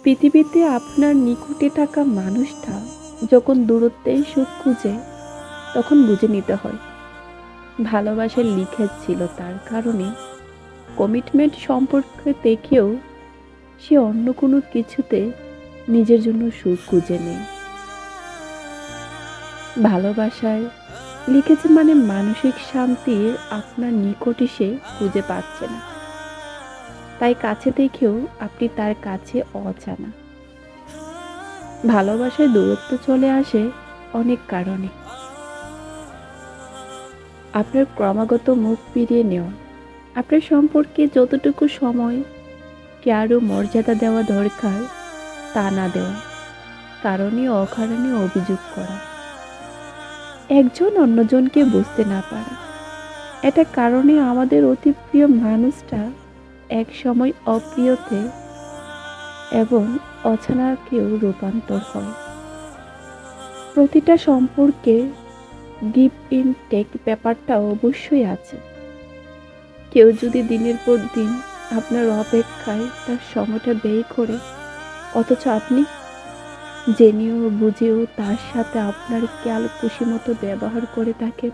পৃথিবীতে আপনার নিকটে থাকা মানুষটা যখন দূরত্বে সুখ খুঁজে, তখন বুঝে নিতে হয় ভালোবাসার লিখেজ ছিল তার কারণে। কমিটমেন্ট সম্পর্কে দেখেও সে অন্য কোনো কিছুতে নিজের জন্য সুখ খুঁজে নেয়। ভালোবাসায় লিখেছে মানে মানসিক শান্তির আপনার নিকটে সে খুঁজে পাচ্ছে না, তাই কাছে দেখেও আপনি তার কাছে অজানা। ভালোবাসায় দূরত্ব চলে আসে অনেক কারণে। আপনার ক্রমাগত মুখ ফিরিয়ে নেওয়া, আপনার সম্পর্কে যতটুকু সময় কেয়ার ও মর্যাদা দেওয়া দরকার তা না দেওয়া, কারণে অকারণে অভিযোগ করা, একজন অন্যজনকে বুঝতে না পারা, এটা কারণে আমাদের অতি প্রিয় মানুষটা এক সময় অপ্রিয়তে এবং অজানাকেও রূপান্তর হয়। প্রতিটা সম্পর্কে গিভ ইন টেক ব্যাপারটা অবশ্যই আছে। কেউ যদি দিনের পর দিন আপনার অপেক্ষায় তার সময়টা ব্যয় করে, অথচ আপনি জেনেও বুঝেও তার সাথে আপনার খেয়াল খুশি মতো ব্যবহার করে থাকেন,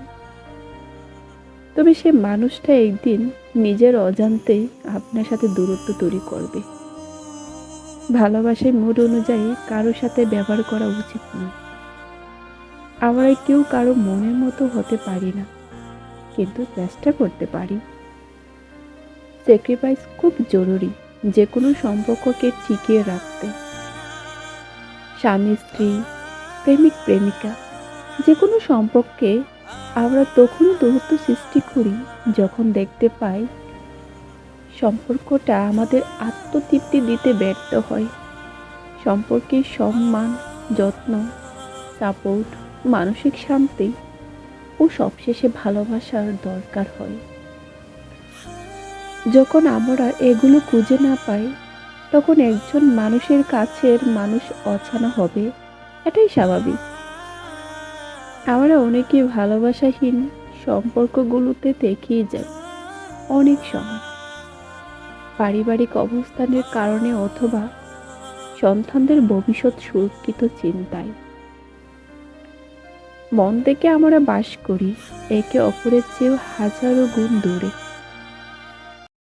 তবে সে মানুষটা একদিন নিজের অজান্তেই আপনার সাথে দূরত্ব তৈরি করবে। ভালোবাসায় মুড অনুযায়ী কারোর সাথে ব্যবহার করা উচিত নয়। আমরা কেউ কারো মনের মতো হতে পারি না, কিন্তু চেষ্টা করতে পারি। স্যাক্রিফাইস খুব জরুরি যে কোনো সম্পর্ককে টিকিয়ে রাখতে। স্বামী স্ত্রী, প্রেমিক প্রেমিকা, যে কোনো সম্পর্কে আমরা তখনই দূরত্ব সৃষ্টি করি যখন দেখতে পাই সম্পর্কটা আমাদের আত্মতৃপ্তি দিতে ব্যর্থ হয়। সম্পর্কে সম্মান, যত্ন, সাপোর্ট, মানসিক শান্তি ও সবশেষে ভালোবাসার দরকার হয়। যখন আমরা এগুলো খুঁজে না পাই, তখন একজন মানুষের কাছের মানুষ অজানা হবে, এটাই স্বাভাবিক। আমরা অনেকে ভালোবাসাহীন সম্পর্কগুলোতে থেকেই যাই অনেক সময়, পারিবারিক অবস্থানের কারণে অথবা সন্তানদের ভবিষ্যৎ সুরক্ষিত চিন্তায়। মন থেকে আমরা বাস করি একে অপরের চেয়েও হাজারো গুণ দূরে।